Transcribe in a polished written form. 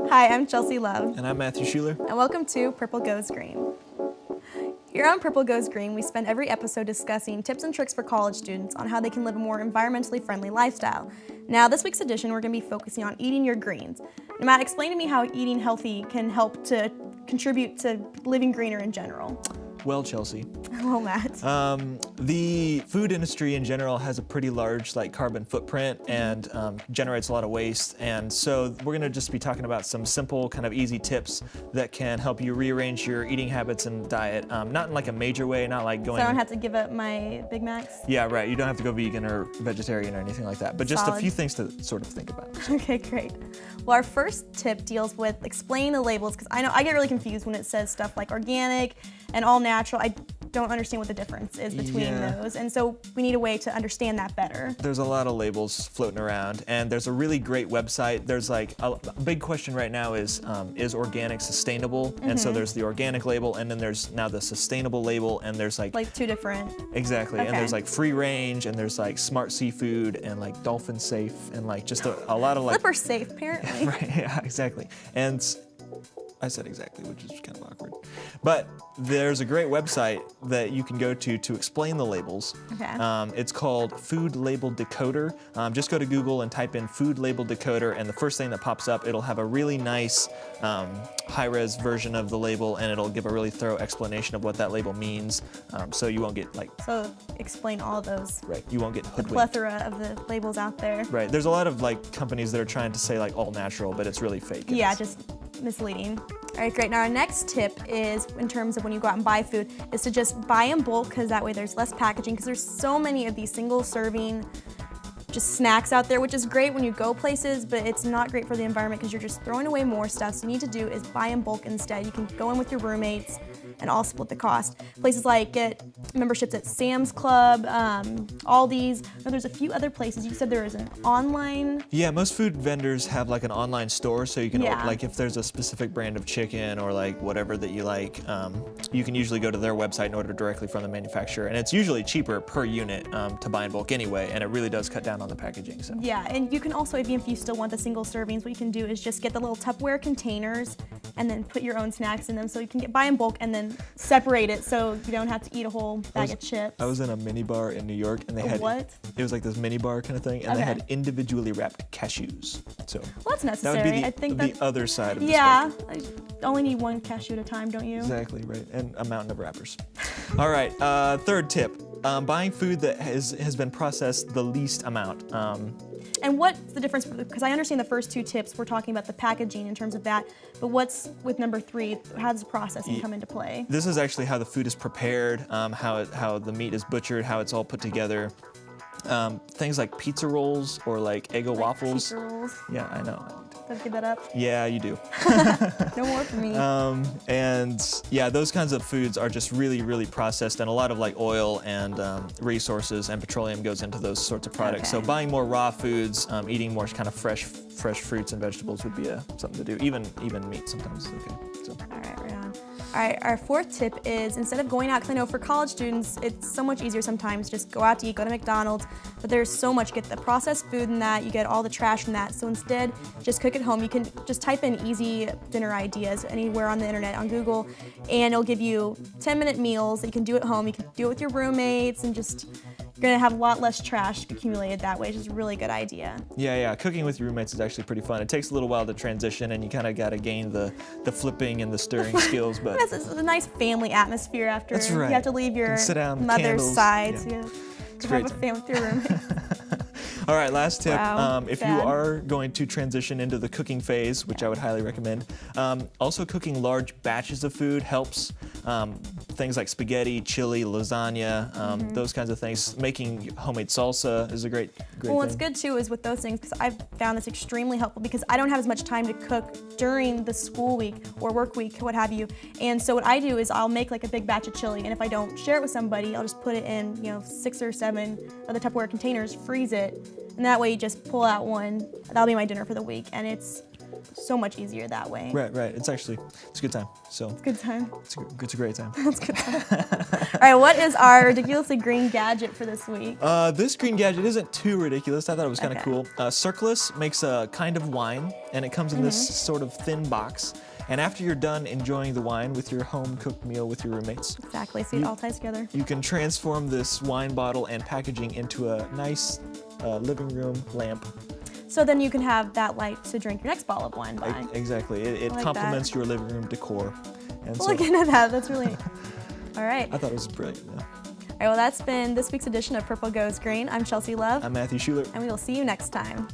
Hi, I'm Chelsea Love. And I'm Matthew Schuler. And welcome to Purple Goes Green. Here on Purple Goes Green, we spend every episode discussing tips and tricks for college students on how they can live a more environmentally friendly lifestyle. Now, this week's edition, we're going to be focusing on eating your greens. Now, Matt, explain to me how eating healthy can help to contribute to living greener in general. Well, Chelsea. Well, Matt. The food industry in general has a pretty large carbon footprint and generates a lot of waste. And so we're going to just be talking about some simple, kind of easy tips that can help you rearrange your eating habits and diet. Not in like a major way, not like going. So I don't have to give up my Big Macs? Yeah, right. You don't have to go vegan or vegetarian or anything like that. But just Solid. a few things to sort of think about. Okay, great. Well, our first tip deals with explaining the labels, because I know I get really confused when it says stuff like organic and all natural. I don't understand what the difference is between those, and so we need a way to understand that better. There's a lot of labels floating around, and there's a really great website. There's like a big question right now is organic sustainable? And so there's the organic label, and then there's now the sustainable label, and there's like two different. Exactly, Okay. and there's like free range, and there's like smart seafood, and like dolphin safe, and like just a lot of like Flipper safe, apparently. Right, yeah, exactly. And I said exactly, which is kind of awkward. But there's a great website that you can go to explain the labels. Okay. It's called Food Label Decoder. Just go to Google and type in Food Label Decoder, and the first thing that pops up, it'll have a really nice high-res version of the label, and it'll give a really thorough explanation of what that label means, so you won't get So explain all those. Right, you won't get The hoodwinked. plethora of the labels out there. Right, there's a lot of companies that are trying to say all natural, but it's really fake. Yeah, just misleading. All right, great. Now our next tip is, in terms of when you go out and buy food, is to just buy in bulk, because that way there's less packaging, because there's so many of these single serving just snacks out there, which is great when you go places, but it's not great for the environment because you're just throwing away more stuff. So you need to do is buy in bulk instead. You can go in with your roommates and all split the cost. Places like get memberships at Sam's Club, Aldi's. No, there's a few other places. You said there is an online. Yeah, most food vendors have an online store, so you can Yeah. if there's a specific brand of chicken or whatever that you like, you can usually go to their website and order directly from the manufacturer, and it's usually cheaper per unit to buy in bulk anyway, and it really does cut down on the packaging. So. Yeah, and you can also, even if you still want the single servings, what you can do is just get the little Tupperware containers and then put your own snacks in them, so you can buy in bulk and then separate it so you don't have to eat a whole bag of chips. I was in a mini bar in New York, and they had what? It was like this mini bar kind of thing, and they Okay. had individually wrapped cashews. So Well, that's that necessary. would be I think the other side of the yeah, spectrum. I only need one cashew at a time, don't you? Exactly, right, and a mountain of wrappers. All right, third tip. Buying food that has been processed the least amount. And what's the difference? Because I understand the first two tips, we're talking about the packaging in terms of that, but what's with number 3? How does processing come into play? This is actually how the food is prepared, how the meat is butchered, how it's all put together. Things like pizza rolls or Eggo waffles. Pizza rolls. Yeah, I know. Don't give that up. Yeah, you do. No more for me. And yeah, those kinds of foods are just really, really processed, and a lot of oil and resources and petroleum goes into those sorts of products. Okay. So buying more raw foods, eating more kind of fresh fruits and vegetables would be something to do. Even meat sometimes is okay. So. All right, right on. All right, our fourth tip is, instead of going out, because I know for college students, it's so much easier sometimes just go out to eat, go to McDonald's, but there's so much, get the processed food in that, you get all the trash from that. So instead, just cook at home. You can just type in easy dinner ideas anywhere on the internet, on Google, and it'll give you 10-minute meals that you can do at home. You can do it with your roommates, and just, you're gonna have a lot less trash accumulated that way, which is a really good idea. Yeah, cooking with your roommates is actually pretty fun. It takes a little while to transition, and you kind of got to gain the flipping and the stirring skills. But It's a nice family atmosphere after That's right. you have to leave your sit down, mother's candles, side. yeah. So you It's have great a family with your roommate. All right, last tip. Wow, If sad. you are going to transition into the cooking phase, which I would highly recommend, also cooking large batches of food helps. Things like spaghetti, chili, lasagna, those kinds of things. Making homemade salsa is a great Well, thing. what's good too is with those things, because I've found this extremely helpful, because I don't have as much time to cook during the school week or work week, what have you. And so what I do is I'll make a big batch of chili, and if I don't share it with somebody, I'll just put it in 6 or 7 of the Tupperware containers, freeze it, and that way you just pull out one. That'll be my dinner for the week, and it's so much easier that way. Right. It's a good time. So Good time. it's a great time. That's good time. All right, what is our ridiculously green gadget for this week? This green gadget isn't too ridiculous. I thought it was kind of Okay. cool. Circlus makes a kind of wine, and it comes in this sort of thin box. And after you're done enjoying the wine with your home-cooked meal with your roommates, Exactly, so it all ties together. you can transform this wine bottle and packaging into a nice living room lamp. So then you can have that light to drink your next bottle of wine by. Exactly. It like complements that. your living room decor. And so Looking at that, that's really. All right. I thought it was brilliant. Yeah. All right, well, that's been this week's edition of Purple Goes Green. I'm Chelsea Love, I'm Matthew Schuler. and we will see you next time.